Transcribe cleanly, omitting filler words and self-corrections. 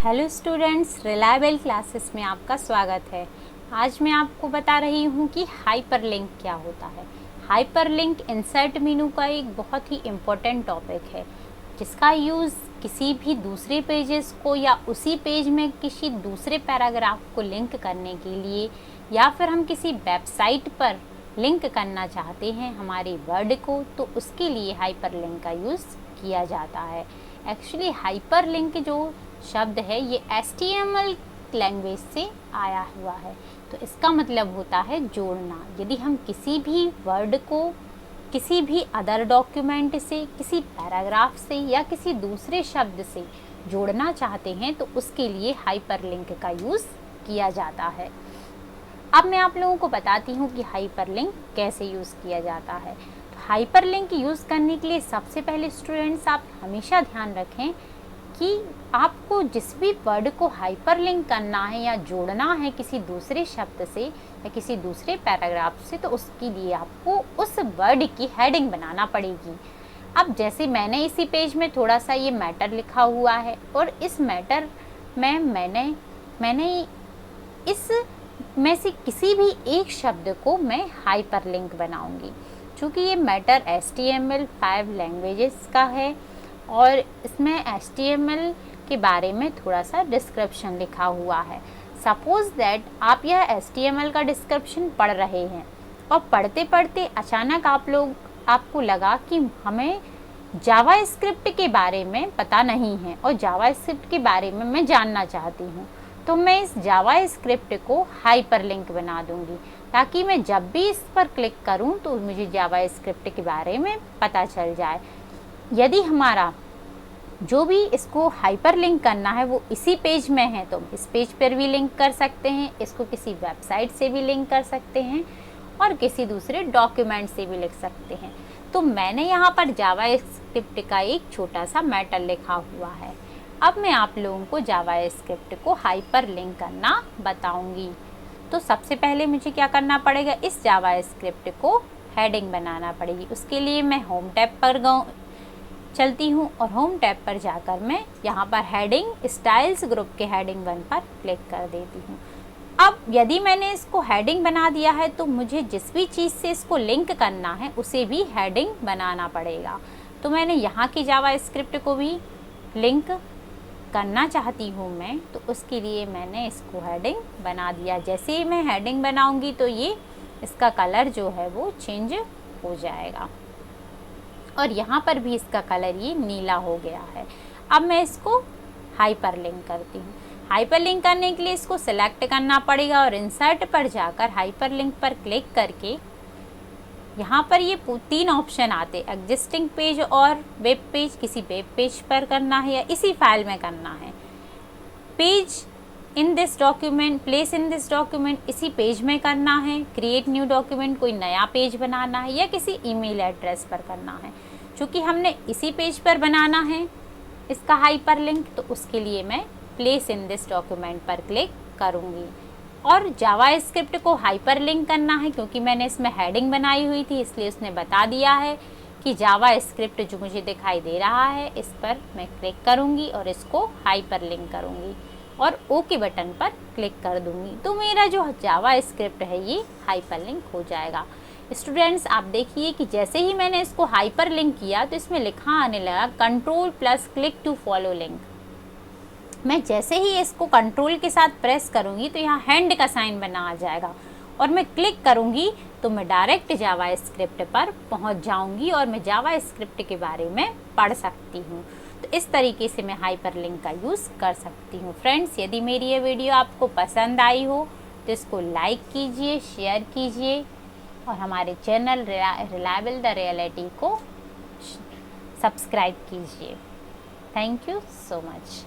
Hello students, reliable classes में आपका स्वागत है। आज मैं आपको बता रही हूँ कि हाइपरलिंक क्या होता है। हाइपरलिंक इंसर्ट मेनू का एक बहुत ही इम्पोर्टेंट टॉपिक है, जिसका यूज़ किसी भी दूसरे पेजेस को या उसी पेज में किसी दूसरे पैराग्राफ को लिंक करने के लिए, या फिर हम किसी वेबसाइट पर लिंक करना चाहते हैं हमारे वर्ड को, तो उसके लिए हाइपरलिंक का यूज़ किया जाता है। एक्चुअली हाइपरलिंक जो शब्द है ये HTML लैंग्वेज से आया हुआ है, तो इसका मतलब होता है जोड़ना। यदि हम किसी भी वर्ड को किसी भी अदर डॉक्यूमेंट से, किसी पैराग्राफ से या किसी दूसरे शब्द से जोड़ना चाहते हैं तो उसके लिए हाइपरलिंक का यूज़ किया जाता है। अब मैं आप लोगों को बताती हूँ कि हाइपरलिंक कैसे यूज़ किया जाता है। तो हाइपरलिंक यूज़ करने के लिए सबसे पहले स्टूडेंट्स आप हमेशा ध्यान रखें कि आपको जिस भी वर्ड को हाइपरलिंक करना है या जोड़ना है किसी दूसरे शब्द से या किसी दूसरे पैराग्राफ से, तो उसके लिए आपको उस वर्ड की हेडिंग बनाना पड़ेगी। अब जैसे मैंने इसी पेज में थोड़ा सा ये मैटर लिखा हुआ है और इस मैटर में मैंने इस में से किसी भी एक शब्द को मैं हाइपरलिंक बनाऊंगी। चूँकि ये मैटर HTML5 लैंग्वेजेस का है और इसमें HTML के बारे में थोड़ा सा डिस्क्रिप्शन लिखा हुआ है। सपोज़ दैट आप यह HTML का डिस्क्रिप्शन पढ़ रहे हैं और पढ़ते पढ़ते अचानक आपको लगा कि हमें जावा स्क्रिप्ट के बारे में पता नहीं है और जावा स्क्रिप्ट के बारे में मैं जानना चाहती हूँ, तो मैं इस जावा स्क्रिप्ट को हाइपरलिंक बना दूँगी ताकि मैं जब भी इस पर क्लिक करूँ तो मुझे जावा स्क्रिप्ट के बारे में पता चल जाए। यदि हमारा जो भी इसको हाइपरलिंक करना है वो इसी पेज में है तो इस पेज पर भी लिंक कर सकते हैं, इसको किसी वेबसाइट से भी लिंक कर सकते हैं और किसी दूसरे डॉक्यूमेंट से भी लिख सकते हैं। तो मैंने यहाँ पर जावा स्क्रिप्ट का एक छोटा सा मैटर लिखा हुआ है। अब मैं आप लोगों को जावा स्क्रिप्ट को हाइपरलिंक करना बताऊँगी। तो सबसे पहले मुझे क्या करना पड़ेगा, इस जावा स्क्रिप्ट को हेडिंग बनाना पड़ेगी। उसके लिए मैं होम टैब पर चलती हूँ और होम टैब पर जाकर मैं यहाँ पर हेडिंग स्टाइल्स ग्रुप के हेडिंग 1 पर क्लिक कर देती हूँ। अब यदि मैंने इसको हेडिंग बना दिया है तो मुझे जिस भी चीज़ से इसको लिंक करना है उसे भी हेडिंग बनाना पड़ेगा। तो मैंने यहाँ की जावा स्क्रिप्ट को भी लिंक करना चाहती हूँ मैं, तो उसके लिए मैंने इसको हेडिंग बना दिया। जैसे ही मैं हेडिंग बनाऊँगी तो ये इसका कलर जो है वो चेंज हो जाएगा और यहाँ पर भी इसका कलर ये नीला हो गया है। अब मैं इसको हाइपरलिंक करती हूँ। हाइपरलिंक करने के लिए इसको सिलेक्ट करना पड़ेगा और इंसर्ट पर जाकर हाइपरलिंक पर क्लिक करके यहाँ पर ये 3 ऑप्शन आते, एग्जिस्टिंग पेज और वेब पेज। किसी वेब पेज पर करना है या इसी फाइल में करना है। Page in this document, place in this document इसी पेज में करना है। क्रिएट न्यू डॉक्यूमेंट, कोई नया पेज बनाना है या किसी ईमेल एड्रेस पर करना है। चूँकि हमने इसी पेज पर बनाना है इसका हाइपरलिंक, तो उसके लिए मैं प्लेस इन दिस डॉक्यूमेंट पर क्लिक करूँगी। और जावा स्क्रिप्ट को हाइपरलिंक करना है क्योंकि मैंने इसमें हेडिंग बनाई हुई थी, इसलिए उसने बता दिया है कि जावा स्क्रिप्ट जो मुझे दिखाई दे रहा है इस पर मैं क्लिक करूँगी और इसको हाइपरलिंक करूँगी और ओके बटन पर क्लिक कर दूँगी। तो मेरा जो जावा स्क्रिप्ट है ये हाइपरलिंक हो जाएगा। स्टूडेंट्स आप देखिए कि जैसे ही मैंने इसको हाइपरलिंक किया तो इसमें लिखा आने लगा control+ click to follow link. मैं जैसे ही इसको कंट्रोल के साथ प्रेस करूँगी तो यहाँ हैंड का साइन बना आ जाएगा और मैं क्लिक करूँगी तो मैं डायरेक्ट जावा स्क्रिप्ट पर पहुँच जाऊँगी और मैं जावा स्क्रिप्ट के बारे में पढ़ सकती हूँ। तो इस तरीके से मैं हाइपरलिंक का यूज़ कर सकती हूँ। फ्रेंड्स, यदि मेरी ये वीडियो आपको पसंद आई हो तो इसको लाइक कीजिए, शेयर कीजिए और हमारे चैनल रिलायबल द रियलिटी को सब्सक्राइब कीजिए। Thank you so much.